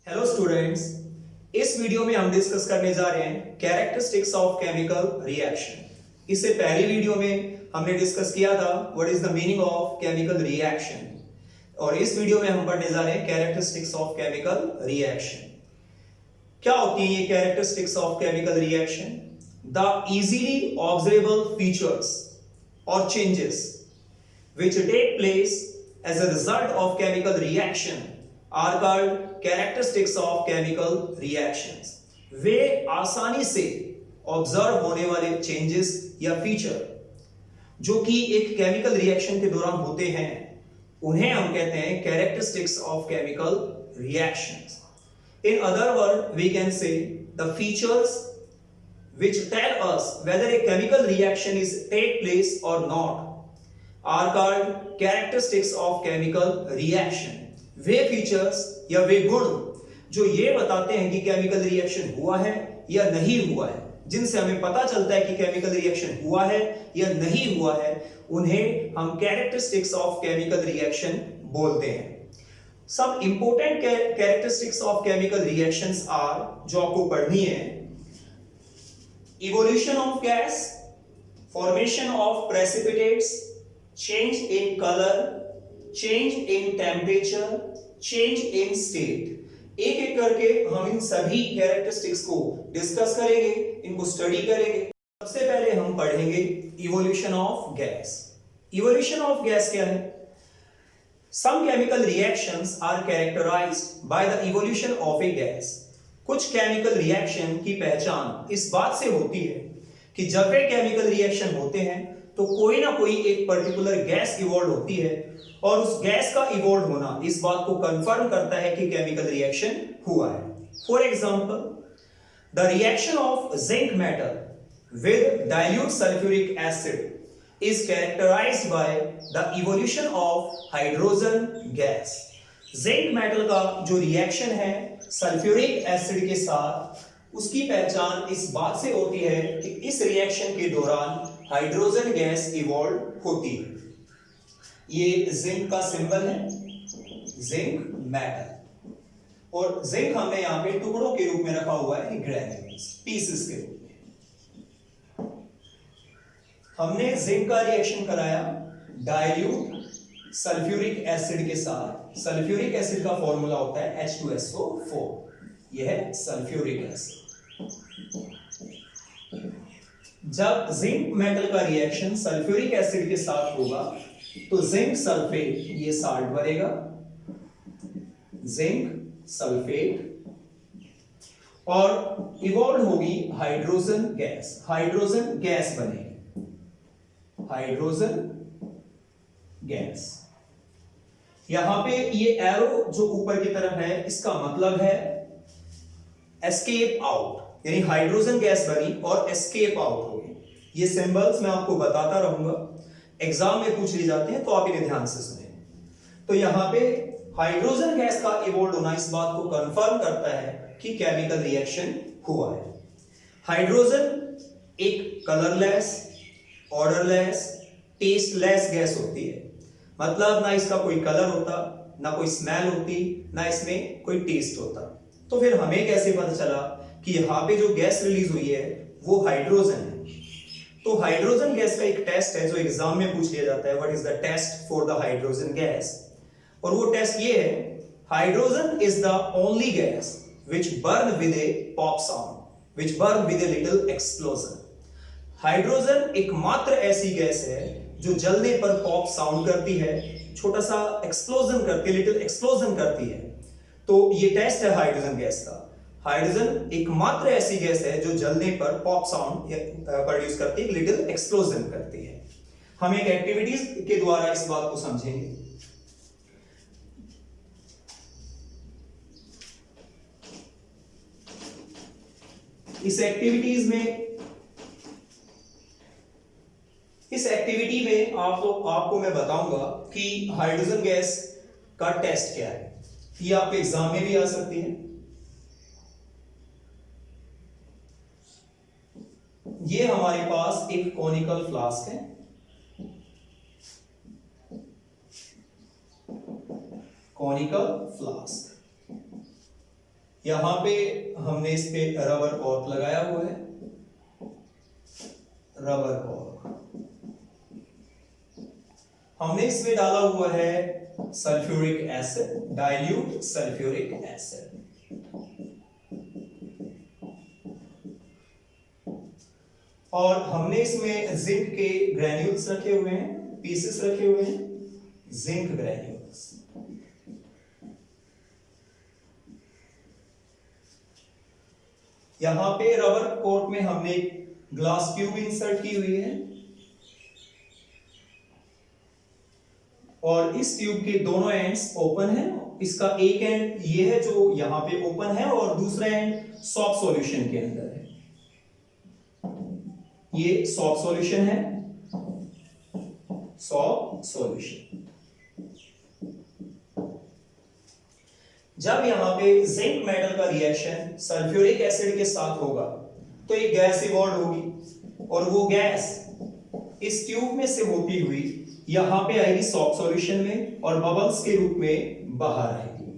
Hello students, इस video में हम डिस्कस करने जा रहे हैं कैरेक्टरिस्टिक्स ऑफ केमिकल रिएक्शन। इससे पहली वीडियो में हमने डिस्कस किया था what is the meaning of chemical reaction, और इस वीडियो में हम पढ़ने जा रहे हैं कैरेक्टरिस्टिक्स ऑफ केमिकल रिएक्शन। क्या होती है ये characteristics of chemical reaction? The easily observable features और changes which take place as a result of chemical reaction are called characteristics of chemical reactions. वे आसानी से ऑब्जर्व होने वाले चेंजेस या फीचर जो कि एक केमिकल रिएक्शन के दौरान होते हैं उन्हें हम कहते हैं characteristics of chemical reactions. In other words, we can say the features which tell us whether a chemical reaction is take place or not are called characteristics of chemical reaction. Way features या वे गुण जो ये बताते हैं कि chemical reaction हुआ है या नहीं हुआ है, जिनसे हमें पता चलता है कि केमिकल रिएक्शन हुआ है या नहीं हुआ है, उन्हें हम कैरेक्टरिस्टिक्स ऑफ केमिकल रिएक्शन बोलते हैं. सब important characteristics of chemical reactions are, जो आपको पढ़नी है: evolution of gas, formation of precipitates, change in color, change in temperature, change in state. एक एक करके हम इन सभी कैरेक्टरिस्टिक्स को डिस्कस करेंगे, इनको स्टडी करेंगे. सबसे पहले हम पढ़ेंगे evolution of gas. Evolution of gas क्या है? Some chemical reactions are characterized by the evolution of a gas. कुछ केमिकल रिएक्शन की पहचान इस बात से होती है कि जब वे केमिकल रिएक्शन होते हैं तो कोई ना कोई एक पर्टिकुलर गैस इवॉल्व होती है, और उस गैस का इवॉल्व होना इस बात को कंफर्म करता है कि केमिकल रिएक्शन हुआ है. For example, the reaction of zinc metal with dilute sulphuric acid is characterised by the evolution of hydrogen gas. Zinc metal का जो रिएक्शन है सल्फ्यूरिक एसिड के साथ, उसकी पहचान इस बात से होती है कि इस रिएक्शन के दौरान हाइड्रोजन गैस इवॉल्व होती है. ये जिंक का सिंबल है, जिंक मेटल, और जिंक हमने यहां पे टुकड़ों के रूप में रखा हुआ है, ग्रैन्यूल्स, पीसेस के रूप में. हमने जिंक का रिएक्शन कराया डाइल्यूट सल्फ्यूरिक एसिड के साथ. सल्फ्यूरिक एसिड का फॉर्मूला होता है H2SO4. यह है सल्फ्यूरिक एसिड. जब जिंक मेटल का रिएक्शन सल्फ्यूरिक एसिड के साथ होगा तो जिंक सल्फेट, ये साल्ट बनेगा, जिंक सल्फेट, और इवॉल्व होगी हाइड्रोजन गैस. हाइड्रोजन गैस बनेगी, हाइड्रोजन गैस. यहां पे ये एरो जो ऊपर की तरफ है, इसका मतलब है एस्केप आउट, यानी हाइड्रोजन गैस बनी और एस्केप आउट हो गई. ये सिंबल्स मैं आपको बताता रहूंगा, एग्जाम में पूछ लिए जाते हैं तो आप इन्हें ध्यान से सुनें. तो यहां पे हाइड्रोजन गैस का इवॉल्व होना इस बात को कंफर्म करता है कि केमिकल रिएक्शन हुआ है. हाइड्रोजन एक कलरलेस, ऑर्डरलेस, टेस्टलेस गैस होती है. मतलब ना इसका कोई कलर होता, ना कोई स्मेल होती, ना इसमें कोई टेस्ट होता. तो फिर हमें कैसे पता चला कि यहां पे जो गैस रिलीज हुई है वो हाइड्रोजन है? तो हाइड्रोजन गैस का एक टेस्ट है जो एग्जाम में पूछ लिया जाता है, what is the test for the hydrogen gas? और वो टेस्ट ये है: hydrogen is the only gas which burn with a pop sound, which burn with a little explosion. Hydrogen एकमात्र ऐसी गैस है जो जलने पर पॉप साउंड करती है, छोटा सा एक्सप्लोजन करती है, लिटिल एक्सप्लोजन करती है. तो ये टेस्ट है हाइड्रोजन गैस का. हाइड्रोजन एकमात्र ऐसी गैस है जो जलने पर पॉप साउंड प्रोड्यूस करती है, लिटिल एक्सप्लोजन करती है. हम एक एक्टिविटीज के द्वारा इस बात को समझेंगे. इस एक्टिविटी में आपको मैं बताऊंगा कि हाइड्रोजन गैस का टेस्ट क्या है. ये आपके एग्जाम में भी आ सकती है. ये हमारे पास एक कॉनिकल फ्लास्क है, कॉनिकल फ्लास्क. यहां पे हमने इस पे रबर कॉर्क लगाया हुआ है, रबर कॉर्क। हमने इसमें डाला हुआ है sulphuric acid, dilute sulphuric acid. और हमने इसमें जिंक के ग्रैन्यूल्स रखे हुए हैं, पीसेस रखे हुए हैं, जिंक ग्रैन्यूल्स। यहां पे रबर कोट में हमने ग्लास ट्यूब इंसर्ट की हुई है और इस ट्यूब के दोनों एंड्स ओपन है। इसका एक एंड ये है जो यहां पे ओपन है और दूसरा एंड सॉफ्ट सॉल्यूशन के अंदर है। ये सॉफ्ट सॉल्यूशन है, सॉफ्ट सॉल्यूशन। जब यहां पे जिंक मेटल का रिएक्शन सल्फ्यूरिक एसिड के साथ होगा तो एक गैस इवॉल्व होगी और वो गैस इस ट्यूब में से होती हुई यहां पे आएगी सॉफ्ट सॉल्यूशन में और बबल्स के रूप में बाहर आएगी।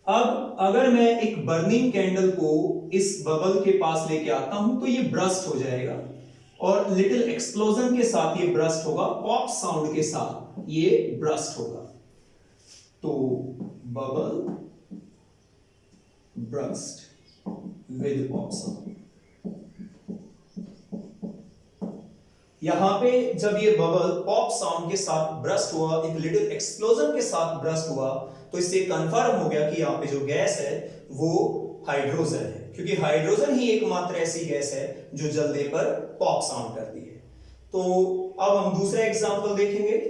अब अगर मैं एक बर्निंग कैंडल को इस बबल के पास लेके आता हूं तो ये ब्रस्ट हो जाएगा और लिटिल एक्सप्लोजन के साथ ये ब्रस्ट होगा, पॉप साउंड के साथ ये ब्रस्ट होगा। तो bubble burst with pop sound. यहां पे जब ये बबल पॉप साउंड के साथ ब्रस्ट हुआ, एक लिटिल एक्सप्लोजन के साथ ब्रस्ट हुआ, तो इससे कंफर्म हो गया कि यहां पे जो गैस है वो हाइड्रोजन है, क्योंकि हाइड्रोजन ही एकमात्र ऐसी गैस है जो जलने पर पॉप साउंड करती है। तो अब हम दूसरा एग्जांपल देखेंगे।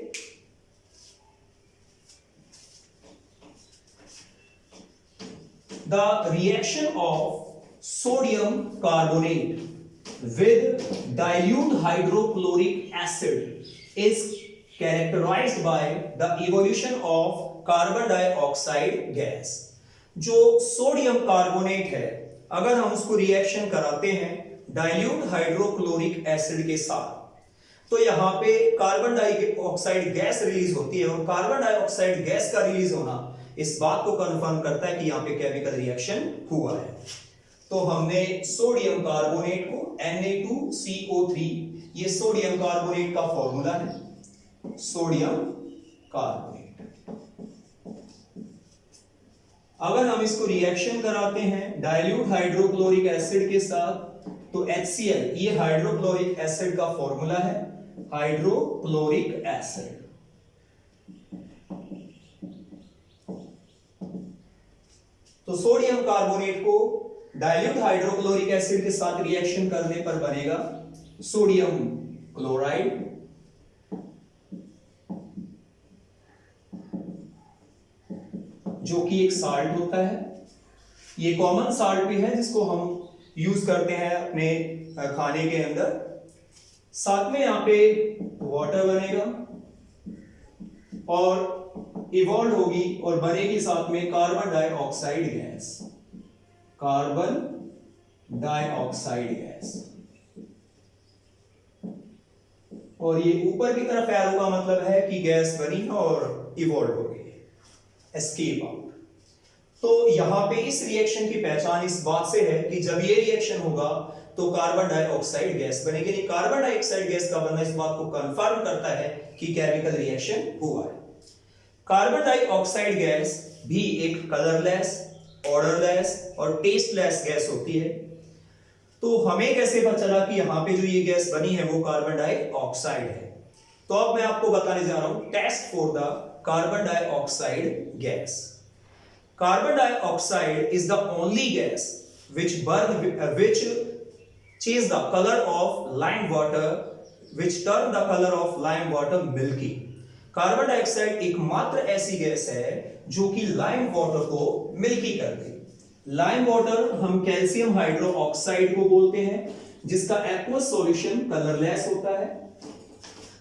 The reaction of sodium carbonate with dilute hydrochloric acid is characterized by the evolution of carbon dioxide gas। जो सोडियम कार्बोनेट है, अगर हम उसको रिएक्शन कराते हैं डाइल्यूट हाइड्रोक्लोरिक एसिड के साथ, तो यहां पे कार्बन डाइऑक्साइड गैस रिलीज होती है और कार्बन डाइऑक्साइड गैस का रिलीज होना इस बात को कंफर्म करता है कि यहां पे केमिकल रिएक्शन हुआ है। तो हमने सोडियम कार्बोनेट को Na2CO3, ये सोडियम कार्बोनेट का फॉर्मूला है, सोडियम कार्बोनेट। अगर हम इसको रिएक्शन कराते हैं डाइल्यूट हाइड्रोक्लोरिक एसिड के साथ तो HCl, ये हाइड्रोक्लोरिक एसिड का फॉर्मूला है, हाइड्रोक्लोरिक एसिड। तो सोडियम कार्बोनेट को डाइल्यूट हाइड्रोक्लोरिक एसिड के साथ रिएक्शन करने पर बनेगा सोडियम क्लोराइड, जो कि एक साल्ट होता है। ये कॉमन साल्ट भी है जिसको हम यूज करते हैं अपने खाने के अंदर। साथ में यहां पे वाटर बनेगा और इवॉल्व होगी और बनेगी साथ में carbon dioxide gas, carbon dioxide gas. और ये ऊपर की तरफ एरो का मतलब है कि गैस बनी और इवॉल्व हो गई, एस्केप आउट। तो यहां पे इस रिएक्शन की पहचान इस बात से है कि जब ये रिएक्शन होगा तो कार्बन डाइऑक्साइड गैस बनेगी। कार्बन डाइऑक्साइड गैस का बनना इस बात को कंफर्म करता है कि केमिकल रिएक्शन हुआ है। कार्बन डाइऑक्साइड गैस भी एक कलरलेस, ऑडरलेस और टेस्टलेस गैस होती है। तो हमें कैसे पता चला कि यहां पे जो ये गैस बनी है वो कार्बन डाइऑक्साइड है? तो अब मैं आपको बताने जा रहा हूं test for the carbon dioxide gas. Carbon dioxide is the only gas which change the color of lime water, which turn the color of lime water milky। Carbon dioxide एकमात्र ऐसी गैस है जो कि लाइम वाटर को milky कर दे। Lime water हम calcium hydroxide को बोलते हैं, जिसका एक्वस सॉल्यूशन कलरलेस होता है।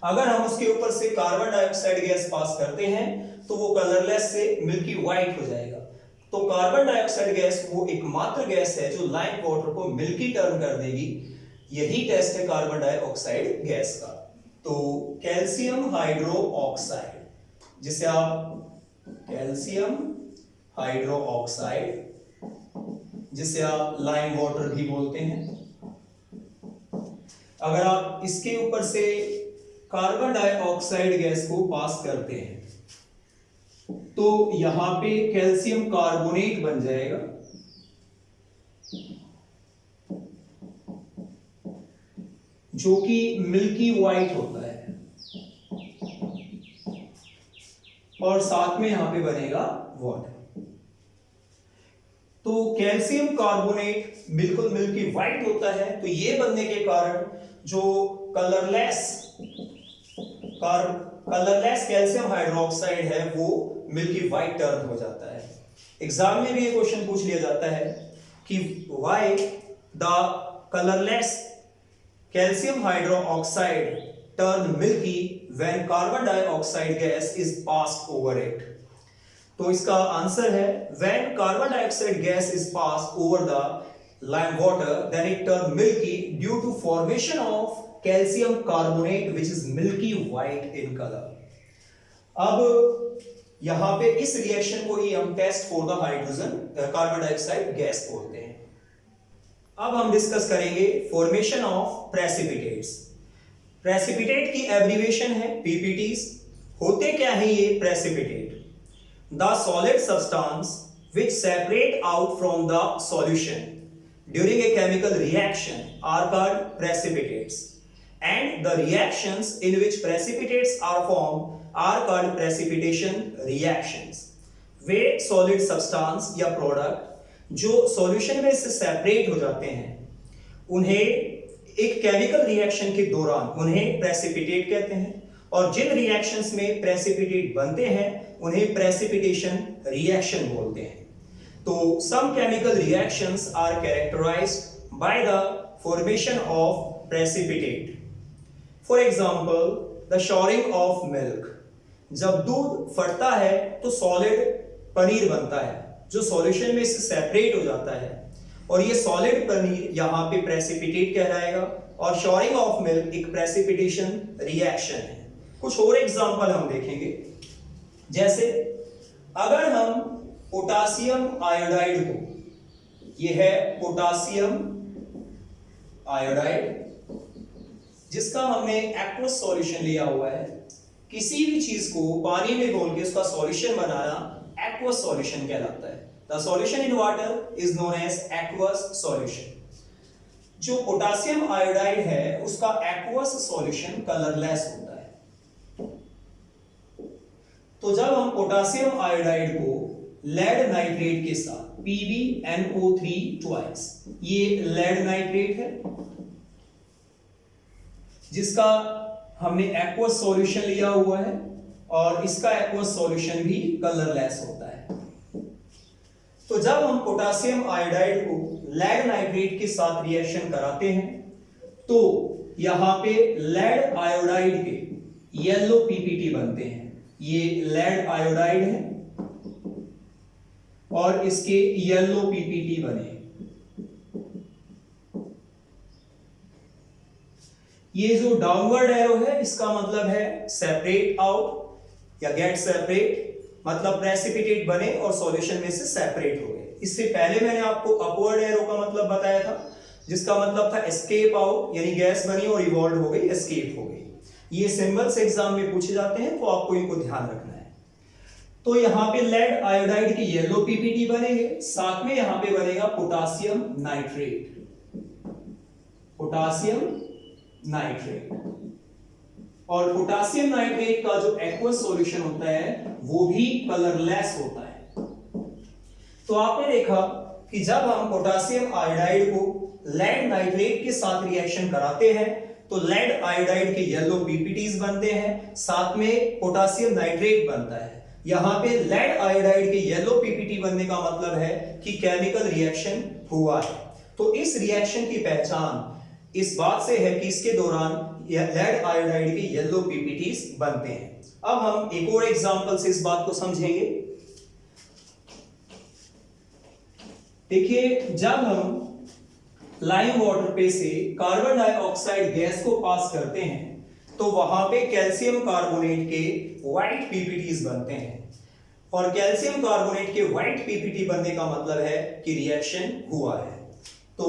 अगर हम उसके ऊपर से कार्बन डाइऑक्साइड गैस पास करते हैं तो वो कलरलेस से मिल्की व्हाइट हो जाएगा। तो कार्बन डाइऑक्साइड गैस वो एकमात्र गैस है जो लाइम वाटर को मिल्की टर्न कर देगी। यही टेस्ट है कार्बन डाइऑक्साइड गैस का। तो कैल्शियम हाइड्रोक्साइड, जिसे आप कैल्शियम हाइड्रो ऑक्साइड, जिसे आप लाइम वाटर भी बोलते हैं। अगर आप इसके ऊपर से कार्बन डाइऑक्साइड गैस को पास करते हैं तो यहां पे कैल्शियम कार्बोनेट बन जाएगा, जो कि मिल्की वाइट होता है, और साथ में यहां पे बनेगा वाटर। तो कैल्शियम कार्बोनेट बिल्कुल मिल्की वाइट होता है, तो ये बनने के कारण जो कलरलेस कैल्शियम हाइड्रोक्साइड है वो मिल्की वाइट टर्न हो जाता है। एग्जाम में भी ये क्वेश्चन पूछ लिया जाता है कि why the colourless calcium hydroxide turn milky when carbon dioxide gas is passed over it. तो इसका आंसर है when carbon dioxide gas is passed over the lime water then it turn milky due to formation of calcium carbonate which is milky white in colour. अब यहां पे इस reaction को ही हम test for the hydrogen carbon dioxide gas बोलते हैं। अब हम डिस्कस करेंगे फॉर्मेशन ऑफ प्रेसिपिटेट्स। प्रेसिपिटेट की एब्रिविएशन है पीपीटीज। होते क्या है ये precipitate? The solid substance which separate out from the solution during a chemical reaction are called precipitates, and the reactions in which precipitates are formed are called precipitation reactions। Way solid substance या product जो solution में से separate हो जाते हैं उन्हें एक chemical reaction के दौरान उन्हें प्रेसिपिटेट कहते हैं, और जिन रिएक्शंस में प्रेसिपिटेट बनते हैं उन्हें प्रेसिपिटेशन रिएक्शन बोलते हैं। तो some chemical reactions are characterized by the formation of precipitate. For example, the shorring of milk. जब दूध फटता है तो सॉलिड पनीर बनता है जो सॉल्यूशन में से सेपरेट हो जाता है, और ये सॉलिड पनीर यहाँ पे प्रेसिपिटेट कहलाएगा, और शॉरिंग ऑफ मिल्क एक प्रेसिपिटेशन रिएक्शन है। कुछ और एग्जांपल हम देखेंगे, जैसे अगर हम पोटासियम आयोडाइड को, यह है पोटासियम आयोडाइड जिसका हमने एक्वस सॉल्यूशन लिया हुआ है, किसी भी चीज को पानी में घोल के उसका सॉल्यूशन बनाना एक्वस सॉल्यूशन कहलाता है। The solution in water is known as aqueous solution. जो पोटासियम आयोडाइड है उसका एक्वस सॉल्यूशन कलरलेस होता है। तो जब हम पोटासियम आयोडाइड को लेड नाइट्रेट के साथ PbNO3 ट्वाइस, ये लेड नाइट्रेट है जिसका हमने एक्वस सॉल्यूशन लिया हुआ है, और इसका एक्वस सॉल्यूशन भी कलरलेस होता है। तो जब हम पोटासियम आयोडाइड को लेड नाइट्रेट के साथ रिएक्शन कराते हैं तो यहां पे लेड आयोडाइड के येलो पीपीटी बनते हैं। ये लेड आयोडाइड है और इसके येलो पीपीटी बने। ये जो डाउनवर्ड एरो है इसका मतलब है सेपरेट आउट या गेट सेपरेट, मतलब प्रेसिपिटेट बने और सॉल्यूशन में से सेपरेट हो गए। इससे पहले मैंने आपको अपवर्ड एरो का मतलब बताया था, जिसका मतलब था एस्केप आउट, यानी गैस बनी और इवॉल्व हो गई, एस्केप हो गई। ये सिंबल्स एग्जाम में पूछे जाते हैं तो आपको इनको ध्यान रखना है। तो यहां पे लेड आयोडाइड के येलो पीपीटी बनेंगे, साथ में यहां पे बनेगा पोटासियम नाइट्रेट, पोटासियम नाइट्रेट। और पोटासियम नाइट्रेट का जो एक्वस सॉल्यूशन होता है वो भी कलरलेस होता है। तो आपने देखा कि जब हम पोटासियम आयोडाइड को लेड नाइट्रेट के साथ रिएक्शन कराते हैं तो लेड आयोडाइड के येलो पीपीटीज बनते हैं, साथ में पोटासियम नाइट्रेट बनता है। यहां पे लेड आयोडाइड के येलो पीपीटी बनने का मतलब है कि केमिकल रिएक्शन हुआ है। तो इस रिएक्शन की पहचान इस बात से है कि इसके दौरान लेड आयोडाइड के येलो पीपीटीज बनते हैं। अब हम एक और एग्जांपल से इस बात को समझेंगे। देखिए, जब हम लाइम वाटर पे से कार्बन डाइऑक्साइड गैस को पास करते हैं तो वहां पे कैल्शियम कार्बोनेट के व्हाइट पीपीटीज बनते हैं। और कैल्शियम कार्बोनेट के व्हाइट पीपीटी बनने का मतलब है कि रिएक्शन हुआ है। तो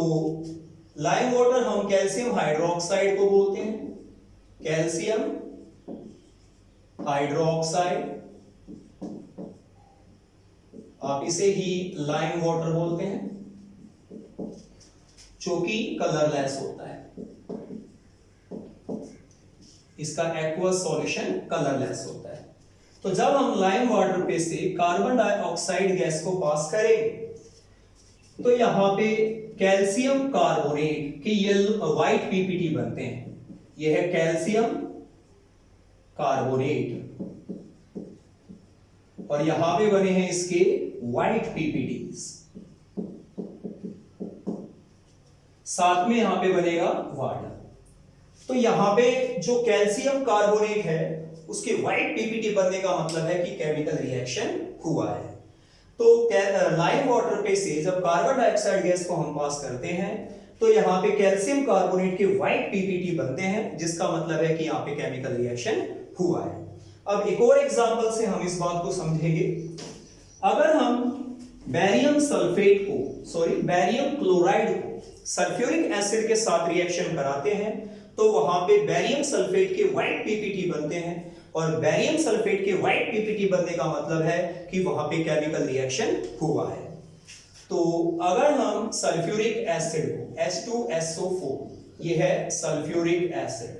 लाइम वाटर हम कैल्शियम हाइड्रोक्साइड को बोलते हैं, कैल्शियम हाइड्रोक्साइड, आप इसे ही लाइम वाटर बोलते हैं, जो कि कलरलेस होता है। इसका एक्वस सॉल्यूशन कलरलेस होता है। तो जब हम लाइम वाटर पे से कार्बन डाइऑक्साइड गैस को पास करेंगे तो यहां पे कैल्शियम कार्बोनेट के येलो व्हाइट पीपीटी बनते हैं। यह है कैल्शियम कार्बोनेट और यहां पे बने हैं इसके व्हाइट पीपीटीज, साथ में यहां पे बनेगा वाटर। तो यहां पे जो कैल्शियम कार्बोनेट है उसके व्हाइट पीपीटी बनने का मतलब है कि केमिकल रिएक्शन हुआ है। तो लाइम वाटर पे से जब कार्बन डाइऑक्साइड गैस को हम पास करते हैं तो यहां पे कैल्शियम कार्बोनेट के व्हाइट पीपीटी बनते हैं, जिसका मतलब है कि यहां पे केमिकल रिएक्शन हुआ है। अब एक और एग्जांपल से हम इस बात को समझेंगे। अगर हम बैरियम क्लोराइड को सल्फ्यूरिक एसिड के साथ रिएक्शन कराते हैं तो वहां पे बैरियम सल्फेट के व्हाइट पीपीटी बनते हैं, और बैरियम सल्फेट के व्हाइट पीपीटी बनने का मतलब है कि वहां पे केमिकल रिएक्शन हुआ है। तो अगर हम सल्फ्यूरिक एसिड को H2SO4, ये है सल्फ्यूरिक एसिड,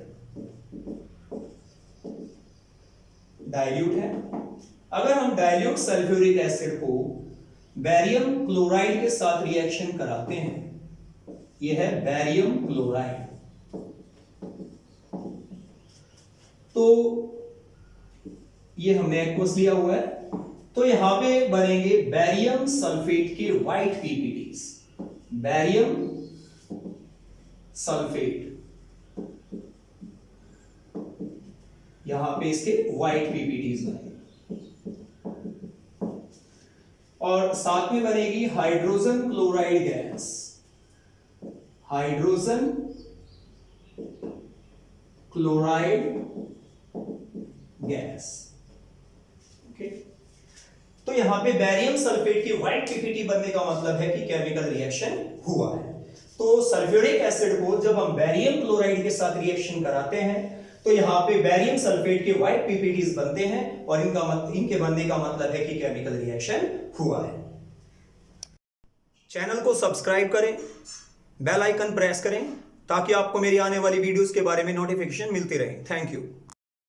डाइल्यूट है। अगर हम डाइल्यूट सल्फ्यूरिक एसिड को बैरियम क्लोराइड के साथ रिएक्शन कराते हैं, यह है बैरियम क्लोराइड, तो ये हमने एक्वस लिया हुआ है। तो यहां पे बनेंगे बैरियम सल्फेट के व्हाइट पीपीटीज, बैरियम सल्फेट, यहां पे इसके व्हाइट पीपीटीज बनेंगे, और साथ में बनेगी hydrogen chloride gas, hydrogen chloride gas. Okay, तो यहां पे बैरियम सल्फेट की व्हाइट पीपीटी बनने का मतलब है कि केमिकल रिएक्शन हुआ है। तो सल्फ्यूरिक एसिड को जब हम बैरियम क्लोराइड के साथ रिएक्शन कराते हैं तो यहां पे बैरियम सल्फेट के व्हाइट पीपीटीज बनते हैं, और इनके बनने का मतलब है कि केमिकल रिएक्शन हुआ है। चैनल को सब्सक्राइब करें, बेल आइकन प्रेस करें ताकि आपको मेरी आने वाली वीडियोस के बारे में नोटिफिकेशन मिलती रहे। Thank you.